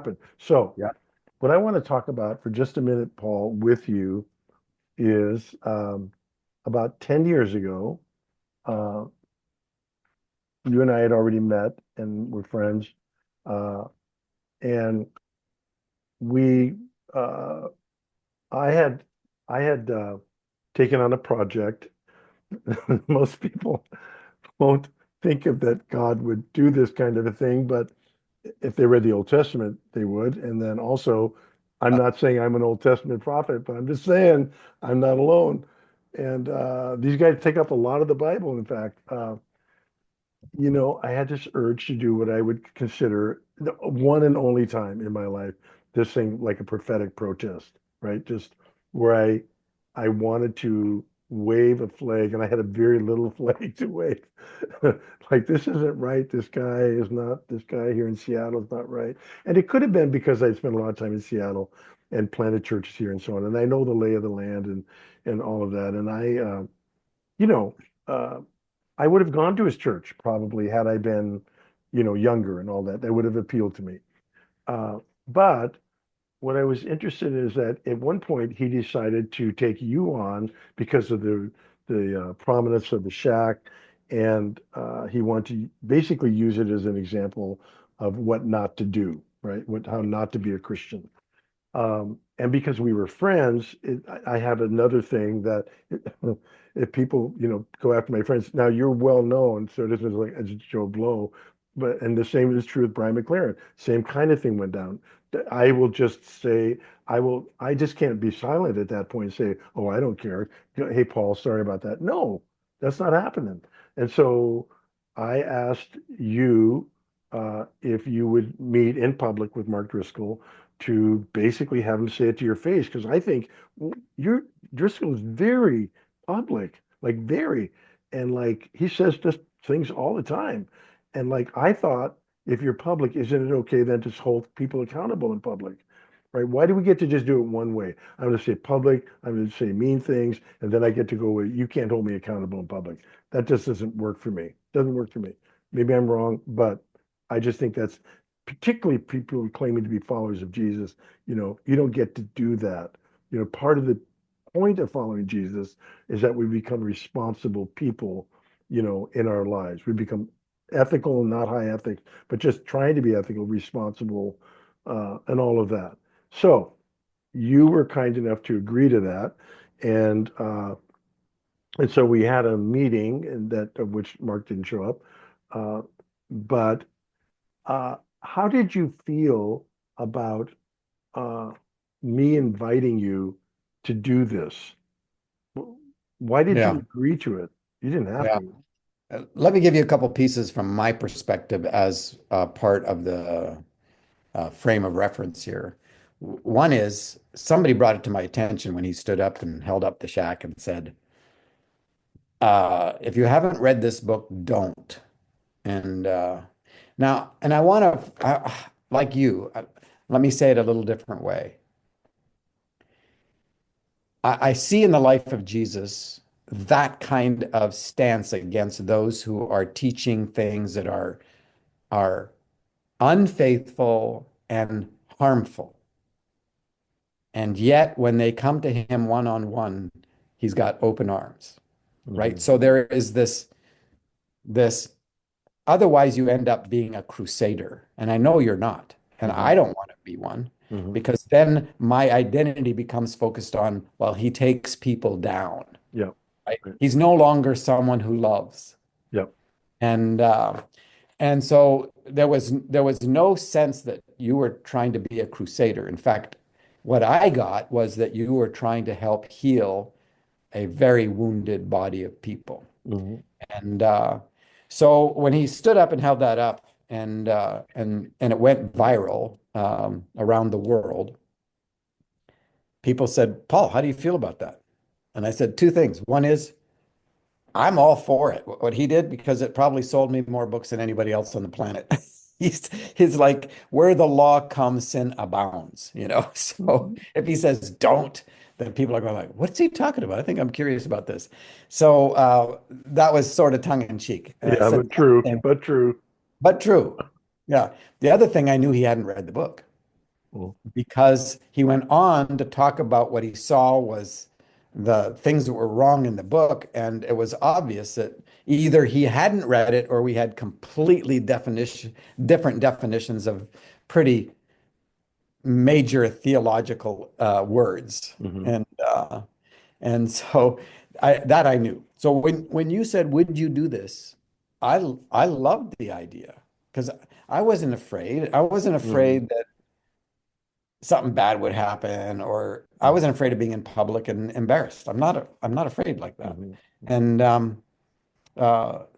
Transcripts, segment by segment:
happen. So Yeah. what I want to talk about for just a minute, Paul, with you is about 10 years ago, uh, you and I had already met and were friends. Uh, and we, uh, I had, I had taken on a project. Most people won't think of that God would do this kind of a thing, but if they read the Old Testament, they would. And then also, I'm not saying I'm an Old Testament prophet, but I'm just saying I'm not alone. And these guys take up a lot of the Bible, in fact. I had this urge to do what I would consider the one and only time in my life, this thing like a prophetic protest, right? Just where I wanted to wave a flag, and I had a very little flag to wave. Like, this isn't right. This guy here in Seattle is not right. And it could have been because I spent a lot of time in Seattle and planted churches here and so on. And I know the lay of the land and all of that. And you know, uh, I would have gone to his church probably had I been, younger and all that. That would have appealed to me. But what I was interested in is that at one point he decided to take you on because of the prominence of the shack, and he wanted to basically use it as an example of what not to do, right? How not to be a Christian. And because we were friends, I have another thing that if people, go after my friends, now you're well known, so this was like as Joe Blow, and the same is true with Brian McLaren. Same kind of thing went down. I will just say, I just can't be silent at that point and say, oh, I don't care. Hey, Paul, sorry about that. No, that's not happening. And so I asked you if you would meet in public with Mark Driscoll to basically have him say it to your face, because I think your Driscoll is very public, like very, and like he says just things all the time, and like I thought, if you're public, isn't it okay then to hold people accountable in public? Right? Why do we get to just do it one way? I'm going to say public, I'm going to say mean things, and then I get to go, well, you can't hold me accountable in public. That just doesn't work for me. Doesn't work for me. Maybe I'm wrong, but I just think that's particularly people claiming to be followers of Jesus, you don't get to do that. Part of the point of following Jesus is that we become responsible people, in our lives. We become ethical and not high ethics, but just trying to be ethical, responsible, and all of that. So you were kind enough to agree to that. And so we had a meeting and that of which Mark didn't show up. Uh, but how did you feel about uh, me inviting you to do this? Why did you Yeah. agree to it? You didn't have Yeah. to. Let me give you a couple pieces from my perspective as part of the frame of reference here. One is somebody brought it to my attention when he stood up and held up the shack and said, if you haven't read this book, don't. And and I want to, like you, let me say it a little different way. I see in the life of Jesus that kind of stance against those who are teaching things that are unfaithful and harmful. And yet, when they come to him one on one, he's got open arms, right? Hmm. So there is this otherwise you end up being a crusader. And I know you're not. And I Hmm. don't want to be one Hmm. because then my identity becomes focused on, well, he takes people down, Yeah. right? Right. He's no longer someone who loves. Yeah. And so there was no sense that you were trying to be a crusader. In fact, what I got was that you were trying to help heal a very wounded body of people. Hmm. And so when he stood up and held that up, and it went viral around the world, people said, "Paul, how do you feel about that?" And I said two things. One is I'm all for it, what he did, because it probably sold me more books than anybody else on the planet. He's like, where the law comes, sin abounds. So if he says don't, then people are going like, what's he talking about? I think I'm curious about this. So that was sort of tongue in cheek. And I Yeah, said, but true, "And- but true. but true. Yeah. The other thing I knew he hadn't read the book. Mm, because he went on to talk about what he saw was the things that were wrong in the book. And it was obvious that either he hadn't read it or we had completely different definitions of pretty major theological words. mhm, And so I knew. So when you said, "Would you do this?" I loved the idea because I wasn't afraid. I wasn't mhm, afraid that something bad would happen, or I mhm, wasn't afraid of being in public and embarrassed. I'm not afraid like that. mhm, mhm. And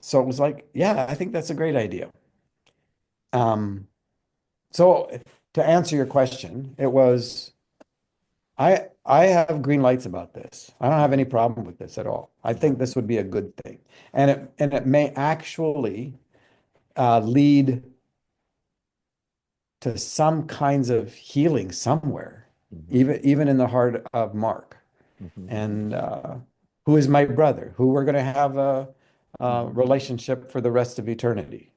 so it was like, yeah, I think that's a great idea. Um, so to answer your question, it was I have green lights about this. I don't have any problem with this at all. I think this would be a good thing. And it may actually lead to some kinds of healing somewhere, Mhm, even in the heart of Mark. mhm, And who is my brother, who we're going to have a mhm. relationship for the rest of eternity.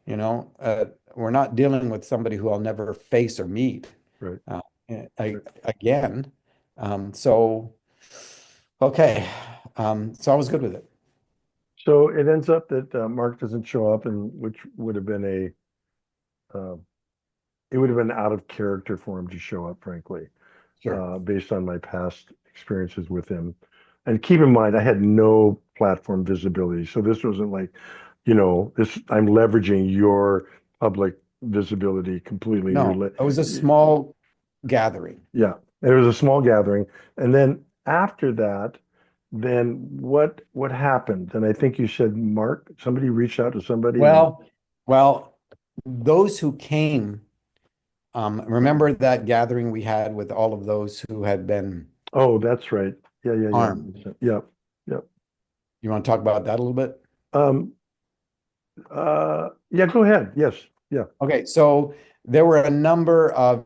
We're not dealing with somebody who I'll never face or meet Right. uh, Right. again. So, okay. So I was good with it. So it ends up that Mark doesn't show up, and which would have been uh, it would have been out of character for him to show up, frankly, Sure. based on my past experiences with him. And keep in mind, I had no platform visibility, so this wasn't like, this. I'm leveraging your public visibility completely. No, it was a small gathering. Yeah, and it was a small gathering, and then after that, then what happened? And I think you said Mark, somebody reached out to somebody, and Well, well, those who came, remember that gathering we had with all of those who had been oh, that's right. Yeah, yeah, yeah. harmed. Yep, yep. You want to talk about that a little bit? Um, yeah, go ahead. Yes, yeah. Okay, so there were a number of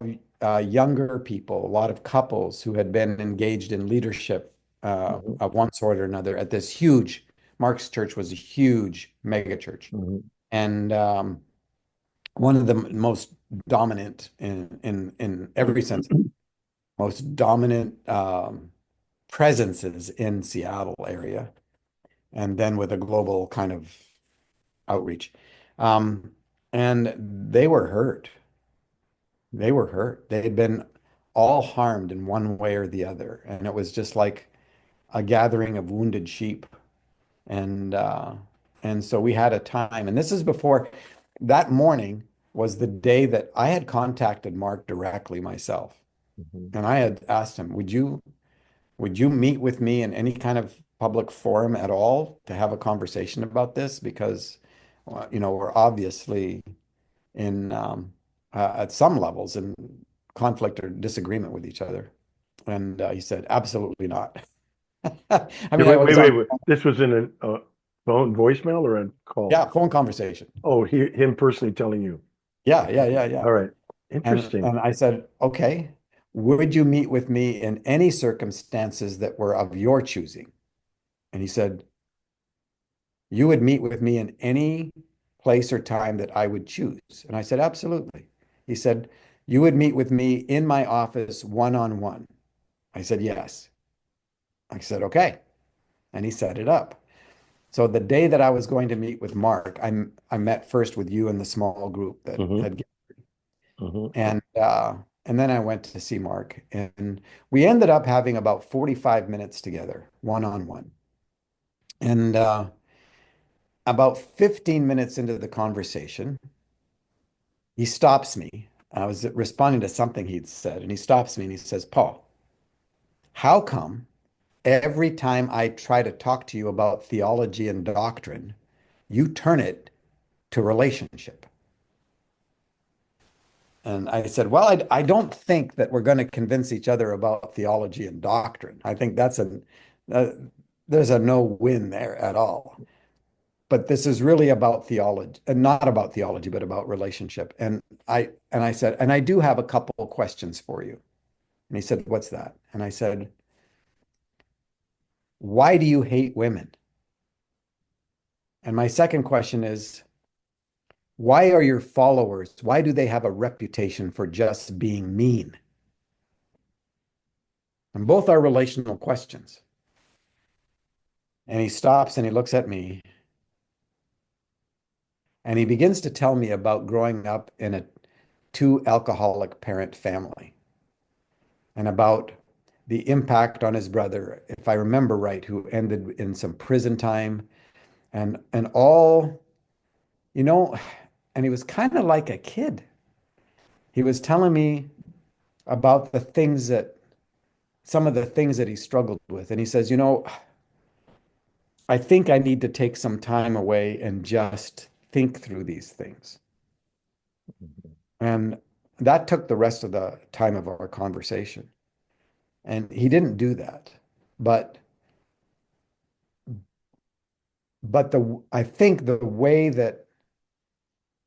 younger people, a lot of couples who had been engaged in leadership Hmm. of one sort or another at this huge, Mark's church was a huge mega church. Hmm. And one of the most dominant in every sense, most dominant presences in Seattle area, and then with a global kind of outreach. Um, and they were hurt. They were hurt. They had been all harmed in one way or the other. And it was just like a gathering of wounded sheep. And and so we had a time. And this is before that morning was the day that I had contacted Mark directly myself. Hmm. And I had asked him, would you meet with me in any kind of public forum at all to have a conversation about this? Because we're obviously in at some levels in conflict or disagreement with each other. And he said, absolutely not. I Yeah, mean, I wait, wait, was wait, on, wait. This was in a phone voicemail or a call? yeah, phone conversation. Oh, him personally telling you. Yeah, yeah, yeah, yeah. All right. And Interesting. and I said, okay, would you meet with me in any circumstances that were of your choosing? And he said, you would meet with me in any place or time that I would choose. And I said, absolutely. He said, you would meet with me in my office one on one. I said, yes. I said, okay. And he set it up. So the day that I was going to meet with Mark, I met first with you and the small group that Hmm. had, Hmm. and and then I went to see Mark, and we ended up having about 45 minutes together, one on one. And about 15 minutes into the conversation, he stops me. I was responding to something he'd said, and he stops me and he says, Paul, how come every time I try to talk to you about theology and doctrine, you turn it to relationship? And I said, well, I don't think that we're going to convince each other about theology and doctrine. I think uh, there's a no win there at all. But this is really about theology, and not about theology, but about relationship. And I said, and I do have a couple of questions for you. And he said, what's that? And I said, why do you hate women? And my second question is, why are your followers, why do they have a reputation for just being mean? And both are relational questions. And he stops and he looks at me and he begins to tell me about growing up in a two alcoholic parent family and about the impact on his brother, if I remember right, who ended in some prison time and all, you know, and he was kind of like a kid. He was telling me about the things that some of the things that he struggled with. And he says, I think I need to take some time away and just think through these things. And that took the rest of the time of our conversation. And he didn't do that. But I think the way that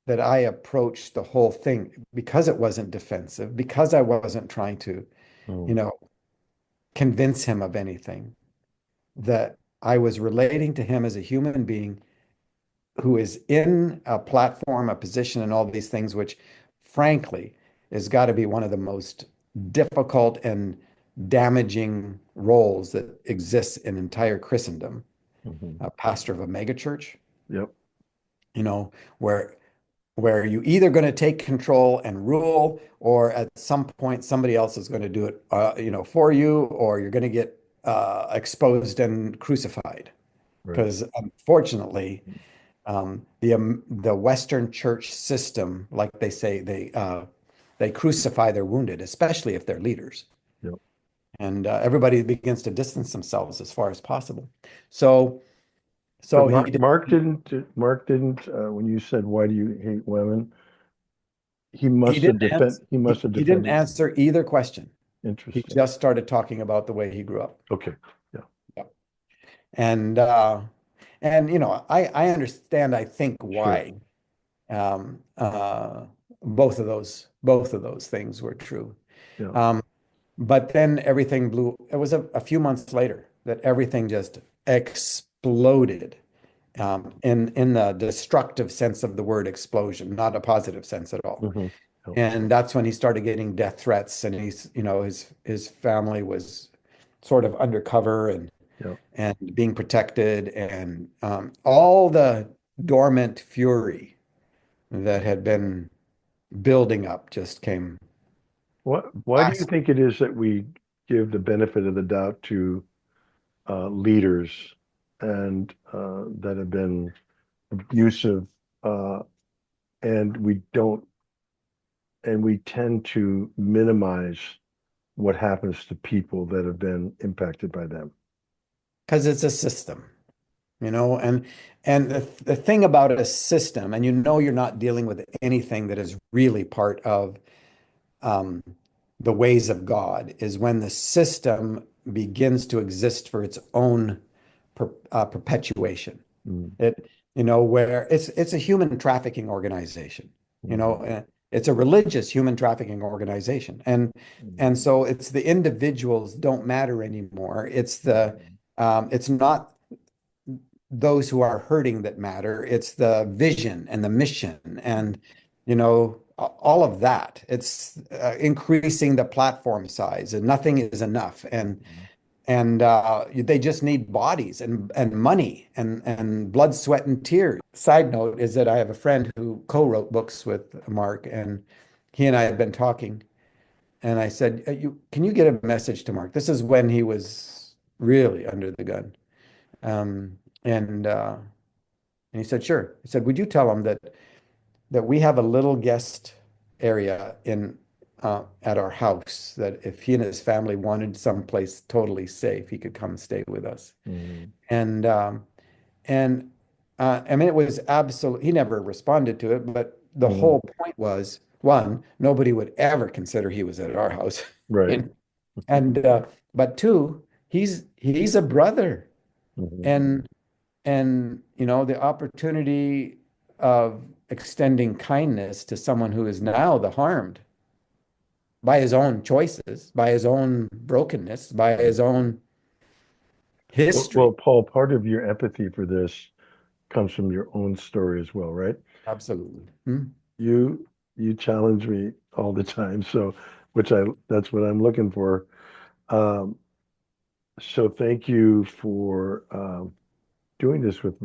I approached the whole thing, because it wasn't defensive, because I wasn't trying to, you Mm, know, convince him of anything, that I was relating to him as a human being who is in a platform, a position, and all these things, which frankly has got to be one of the most difficult and damaging roles that exists in entire Christendom, mhm. a pastor of a megachurch, Yep. you know, where you either going to take control and rule, or at some point somebody else is going to do it, for you, or you're going to get exposed and crucified. Right. Because unfortunately, the Western church system, like they say, they crucify their wounded, especially if they're leaders, Yep. and everybody begins to distance themselves as far as possible. So, But so he did, Mark didn't, when you said, why do you hate women? He must have he didn't defended. answer either question. He Interesting. just started talking about the way he grew up. Okay. Yeah. Yeah. And I understand, I think, Sure. why um, uh, both of those things were true. Yeah. Um, but then everything blew. It was a few months later that everything just exploded, in the destructive sense of the word explosion, not a positive sense at all. Hmm. Yep. And that's when he started getting death threats, and his family was sort of undercover Yep. and being protected, and all the dormant fury that had been building up just came Why do you blast. think it is that we give the benefit of the doubt to leaders and that have been abusive, uh, and we don't, and we tend to minimize what happens to people that have been impacted by them? Because it's a system, and the thing about a system, and you're not dealing with anything that is really part of um, the ways of God, is when the system begins to exist for its own perpetuation. Mm, Where it's a human trafficking organization, mhm, it's a religious human trafficking organization, and mhm, so it's the individuals don't matter anymore. It's not those who are hurting that matter. It's the vision and the mission and, all of that. It's increasing the platform size, and nothing is enough. mhm, And they just need bodies and money and blood, sweat, and tears. Side note is that I have a friend who co-wrote books with Mark, and he and I had been talking, and I said, can you get a message to Mark? This is when he was really under the gun. Um, and he said, sure. He said, would you tell him that we have a little guest area in at our house, that if he and his family wanted someplace totally safe, he could come stay with us. mhm, And and I mean, it was absolute. He never responded to it, but the mhm. whole point was, one, nobody would ever consider he was at our house, Right. and but two, he's a brother, Mhm. and the opportunity of extending kindness to someone who is now the harmed by his own choices, by his own brokenness, by his own Well, history. Paul, part of your empathy for this comes from your own story as well, right? Absolutely. Hmm. You challenge me all the time, so that's what I'm looking for. So thank you for doing this with me.